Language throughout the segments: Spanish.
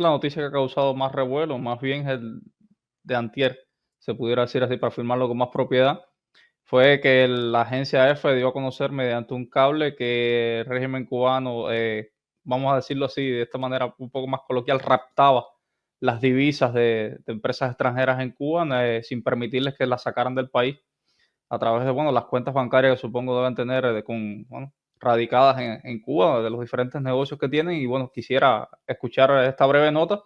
La noticia que ha causado más revuelo, más bien es el de antier, se pudiera decir así para afirmarlo con más propiedad, fue que la agencia EFE dio a conocer mediante un cable que el régimen cubano, vamos a decirlo así, de esta manera un poco más coloquial, raptaba las divisas de empresas extranjeras en Cuba sin permitirles que las sacaran del país a través de, bueno, las cuentas bancarias que supongo deben tener bueno, radicadas en Cuba, de los diferentes negocios que tienen. Y bueno, quisiera escuchar esta breve nota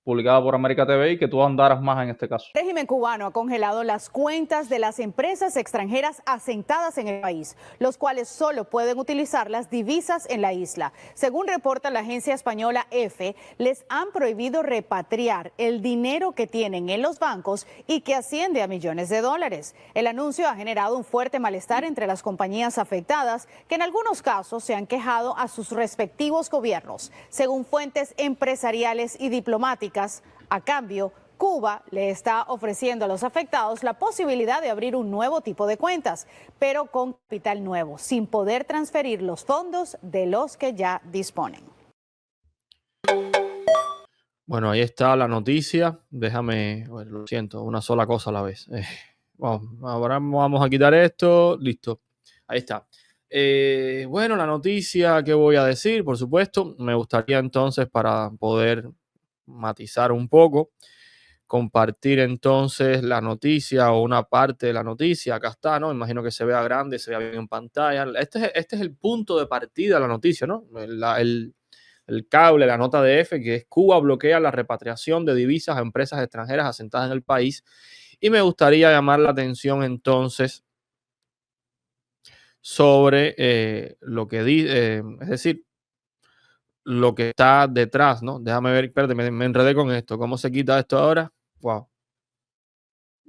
publicada por América TV y que tú andaras más en este caso. El régimen cubano ha congelado las cuentas de las empresas extranjeras asentadas en el país, los cuales solo pueden utilizar las divisas en la isla. Según reporta la agencia española EFE, les han prohibido repatriar el dinero que tienen en los bancos y que asciende a millones de dólares. El anuncio ha generado un fuerte malestar entre las compañías afectadas, que en algunos casos se han quejado a sus respectivos gobiernos. Según fuentes empresariales y diplomáticas, a cambio, Cuba le está ofreciendo a los afectados la posibilidad de abrir un nuevo tipo de cuentas, pero con capital nuevo, sin poder transferir los fondos de los que ya disponen. Bueno, ahí está la noticia. Déjame, bueno, lo siento, una sola cosa a la vez. Ahora vamos a quitar esto. Listo. Ahí está. Bueno, la noticia que voy a decir, por supuesto, me gustaría entonces, para poder matizar un poco, compartir entonces la noticia o una parte de la noticia. Acá está, ¿no? Imagino que se vea grande, se vea bien en pantalla. Este es el punto de partida de la noticia, ¿no? El cable, la nota de F, que es: Cuba bloquea la repatriación de divisas a empresas extranjeras asentadas en el país. Y me gustaría llamar la atención entonces sobre lo que dice, es decir, lo que está detrás, ¿no? Déjame ver, espérate, me enredé con esto. ¿Cómo se quita esto ahora? Wow.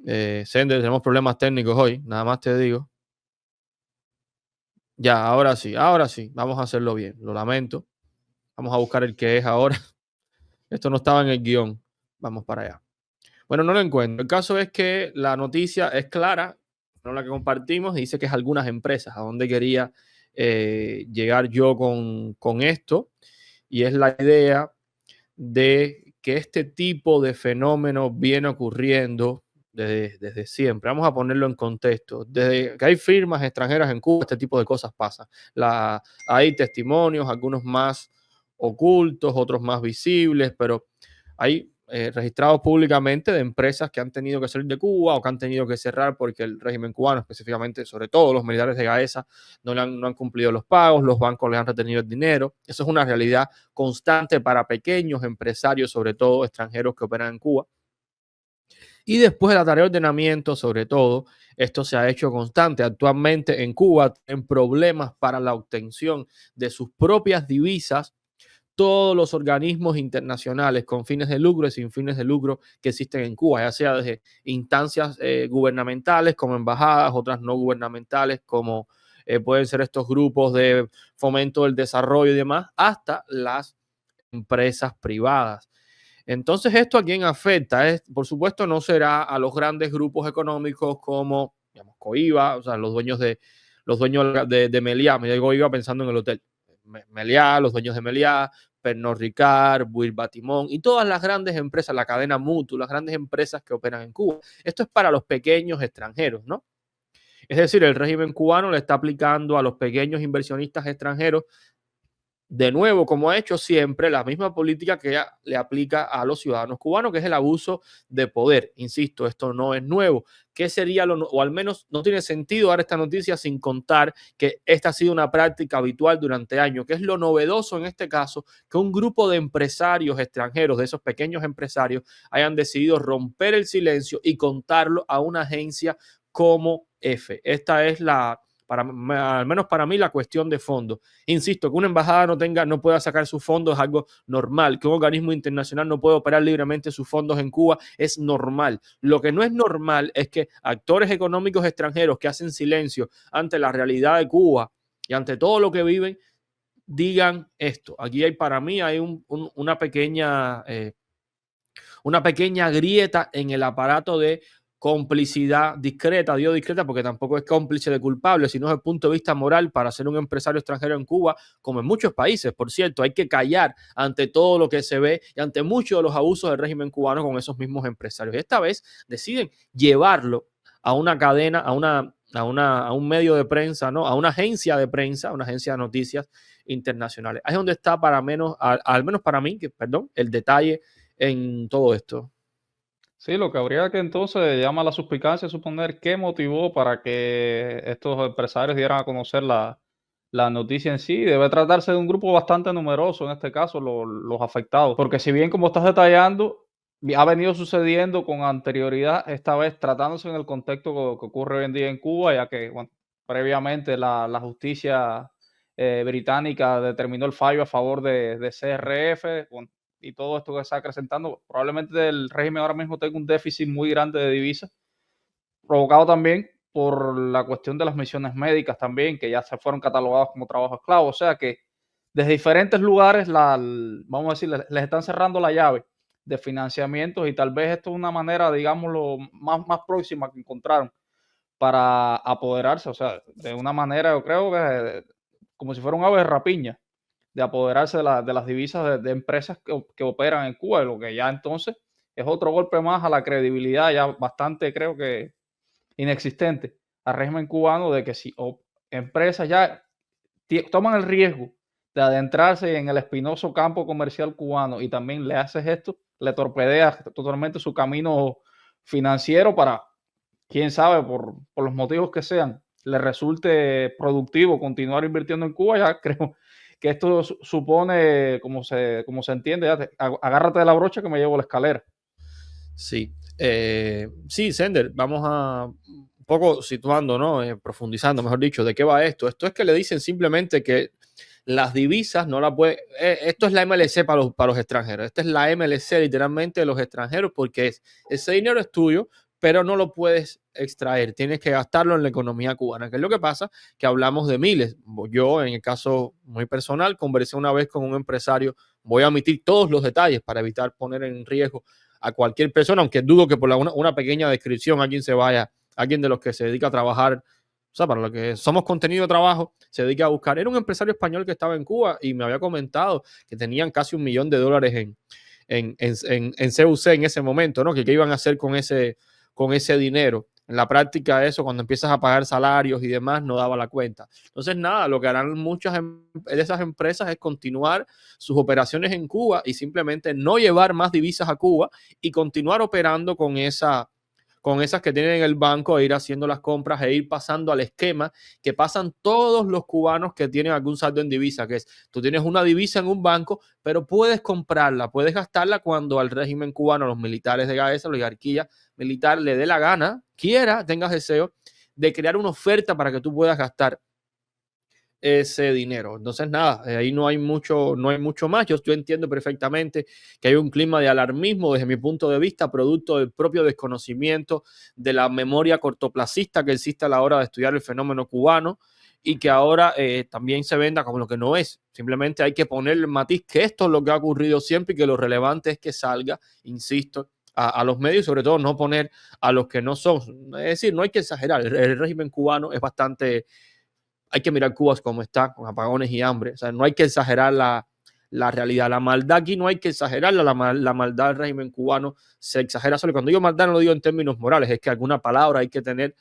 Sender, tenemos problemas técnicos hoy, nada más te digo. Ya, ahora sí, vamos a hacerlo bien, lo lamento. Vamos a buscar el que es ahora. Esto no estaba en el guión. Vamos para allá. Bueno, no lo encuentro. El caso es que la noticia es clara, no la que compartimos, y dice que es algunas empresas. ¿A dónde quería llegar yo con esto? Y es la idea de que este tipo de fenómeno viene ocurriendo desde siempre. Vamos a ponerlo en contexto. Desde que hay firmas extranjeras en Cuba, este tipo de cosas pasan. Hay testimonios, algunos más ocultos, otros más visibles, pero hay registrados públicamente de empresas que han tenido que salir de Cuba o que han tenido que cerrar porque el régimen cubano, específicamente, sobre todo los militares de Gaesa, no han cumplido los pagos, los bancos les han retenido el dinero. Eso es una realidad constante para pequeños empresarios, sobre todo extranjeros que operan en Cuba. Y después de la tarea de ordenamiento, sobre todo, esto se ha hecho constante. Actualmente en Cuba tienen problemas para la obtención de sus propias divisas todos los organismos internacionales con fines de lucro y sin fines de lucro que existen en Cuba, ya sea desde instancias gubernamentales como embajadas, otras no gubernamentales como pueden ser estos grupos de fomento del desarrollo y demás, hasta las empresas privadas. Entonces, ¿esto a quién afecta? Por supuesto, no será a los grandes grupos económicos como, digamos, Coiba, o sea, los dueños de Meliá. Me digo Coiba pensando en el hotel. Meliá, los dueños de Meliá, Pernod Ricard, Buir Batimón y todas las grandes empresas, la cadena Mutu, las grandes empresas que operan en Cuba. Esto es para los pequeños extranjeros, ¿no? Es decir, el régimen cubano le está aplicando a los pequeños inversionistas extranjeros, de nuevo, como ha hecho siempre, la misma política que le aplica a los ciudadanos cubanos, que es el abuso de poder. Insisto, esto no es nuevo. ¿Qué sería o al menos no tiene sentido dar esta noticia sin contar que esta ha sido una práctica habitual durante años? ¿Qué es lo novedoso en este caso? Que un grupo de empresarios extranjeros, de esos pequeños empresarios, hayan decidido romper el silencio y contarlo a una agencia como EFE. Esta es al menos para mí, la cuestión de fondo. Insisto, que una embajada no pueda sacar sus fondos es algo normal. Que un organismo internacional no pueda operar libremente sus fondos en Cuba es normal. Lo que no es normal es que actores económicos extranjeros que hacen silencio ante la realidad de Cuba y ante todo lo que viven, digan esto. Aquí para mí hay una pequeña grieta en el aparato de complicidad discreta, digo discreta porque tampoco es cómplice de culpable, sino desde el punto de vista moral para ser un empresario extranjero en Cuba, como en muchos países, por cierto, hay que callar ante todo lo que se ve y ante muchos de los abusos del régimen cubano con esos mismos empresarios. Y esta vez deciden llevarlo a una cadena, a un medio de prensa, ¿no? A una agencia de prensa, una agencia de noticias internacionales. Ahí es donde está al menos para mí, el detalle en todo esto. Sí, lo que habría que entonces llama la suspicacia es suponer qué motivó para que estos empresarios dieran a conocer la noticia en sí. Debe tratarse de un grupo bastante numeroso, en este caso, los afectados. Porque si bien, como estás detallando, ha venido sucediendo con anterioridad, esta vez tratándose en el contexto que ocurre hoy en día en Cuba, ya que bueno, previamente la justicia británica determinó el fallo a favor de CRF. Bueno, y todo esto que está acrecentando, probablemente el régimen ahora mismo tenga un déficit muy grande de divisas, provocado también por la cuestión de las misiones médicas también, que ya se fueron catalogados como trabajo esclavo. O sea que desde diferentes lugares, vamos a decir, les están cerrando la llave de financiamientos y tal vez esto es una manera, digámoslo, más próxima que encontraron para apoderarse, o sea, de una manera, yo creo que como si fuera un ave de rapiña, de apoderarse de las divisas de empresas que operan en Cuba, lo que ya entonces es otro golpe más a la credibilidad ya bastante, creo que inexistente, al régimen cubano de que si empresas ya toman el riesgo de adentrarse en el espinoso campo comercial cubano y también le haces esto, le torpedeas totalmente su camino financiero para, quién sabe, por los motivos que sean, le resulte productivo continuar invirtiendo en Cuba, ya creo que esto supone, como se entiende, agárrate de la brocha que me llevo la escalera. Sí, sí, Sender, vamos a un poco situando, ¿no? Profundizando, mejor dicho, ¿de qué va esto? Esto es que le dicen simplemente que las divisas no la puede. Esto es la MLC para los extranjeros. Esta es la MLC literalmente de los extranjeros porque ese dinero es tuyo, pero no lo puedes extraer. Tienes que gastarlo en la economía cubana. ¿Qué es lo que pasa? Que hablamos de miles. Yo, en el caso muy personal, conversé una vez con un empresario. Voy a omitir todos los detalles para evitar poner en riesgo a cualquier persona, aunque dudo que por una pequeña descripción alguien de los que se dedica a trabajar, o sea, para lo que somos contenido de trabajo, se dedica a buscar. Era un empresario español que estaba en Cuba y me había comentado que tenían casi $1 millón en CUC en ese momento, ¿no? Que qué iban a hacer con ese dinero. En la práctica eso, cuando empiezas a pagar salarios y demás, no daba la cuenta. Entonces, nada, lo que harán muchas de esas empresas es continuar sus operaciones en Cuba y simplemente no llevar más divisas a Cuba y continuar operando con esas que tienen en el banco, e ir haciendo las compras e ir pasando al esquema que pasan todos los cubanos que tienen algún saldo en divisa, que es, tú tienes una divisa en un banco, pero puedes comprarla, puedes gastarla cuando al régimen cubano, los militares de esa oligarquía militar, le dé la gana, tengas deseo de crear una oferta para que tú puedas gastar ese dinero. Entonces, nada, ahí no hay mucho más. Yo entiendo perfectamente que hay un clima de alarmismo desde mi punto de vista, producto del propio desconocimiento de la memoria cortoplacista que existe a la hora de estudiar el fenómeno cubano y que ahora también se venda como lo que no es. Simplemente hay que poner el matiz que esto es lo que ha ocurrido siempre y que lo relevante es que salga, insisto, a los medios y sobre todo no poner a los que no son. Es decir, no hay que exagerar. El régimen cubano es bastante... Hay que mirar Cuba como está, con apagones y hambre. O sea, no hay que exagerar la realidad. La maldad aquí no hay que exagerarla. La maldad del régimen cubano se exagera solo. Cuando digo maldad no lo digo en términos morales, es que alguna palabra hay que tener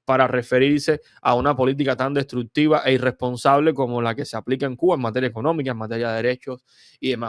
para referirse a una política tan destructiva e irresponsable como la que se aplica en Cuba en materia económica, en materia de derechos y demás.